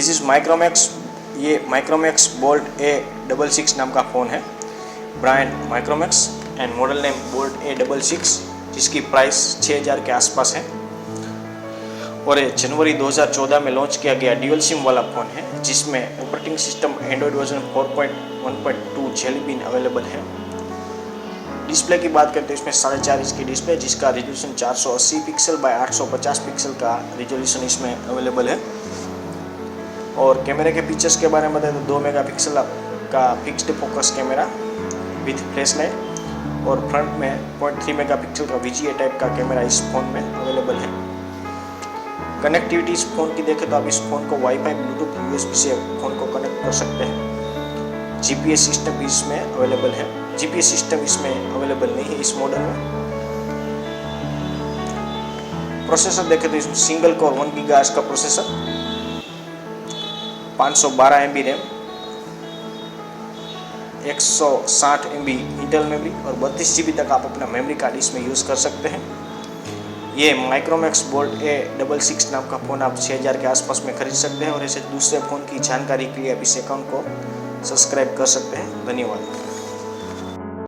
This is Micromax, ये Micromax bolt A66 नाम का फ़ोन है, brand Micromax and model name bolt A66, जिसकी प्राइस 6000 के आसपास है। और ये जनवरी 2014 में लॉन्च किया गया ड्यूल सिम वाला फ़ोन है, जिसमें operating system Android version 4.1.2 jelly bean available है। डिस्प्ले की बात करते हैं, इसमें 4.5 इंच की डिस्प्ले, जिसका रिजोल्यूशन 480 पिक्सल बाय 850 पिक्सल का रिजोल्यूशन इसमें अवेलेबल है। और कैमरे के फीचर्स के बारे में बताएं तो 2 मेगापिक्सल का fixed focus camera with flash light और फ्रंट में 0.3 मेगापिक्सल का VGA टाइप का कैमरा इस फ़ोन में अवेलेबल है। कनेक्टिविटी इस फ़ोन की देखें तो आप इस फ़ोन को वाईफाई, ब्लूटूथ, USB से फ़ोन को कनेक्ट कर सकते हैं। GPS सिस्टम भी इसमें अवेलेबल है। GPS सिस्टम इसमें अवेलेबल नहीं है इस मॉडल में। प्रोसेसर देखें तो इसमें सिंगल कोर 1 गीगाहर्ट्ज का processor, 512 MB RAM, 160 MB internal memory और 32 GB तक आप अपना मेमोरी कार्ड इसमें यूज़ कर सकते हैं। ये माइक्रोमैक्स बोल्ट A66 नाम का फ़ोन आप 6000 के आसपास में खरीद सकते हैं। और ऐसे दूसरे फ़ोन की जानकारी के लिए आप इस अकाउंट को सब्सक्राइब कर सकते हैं। धन्यवाद।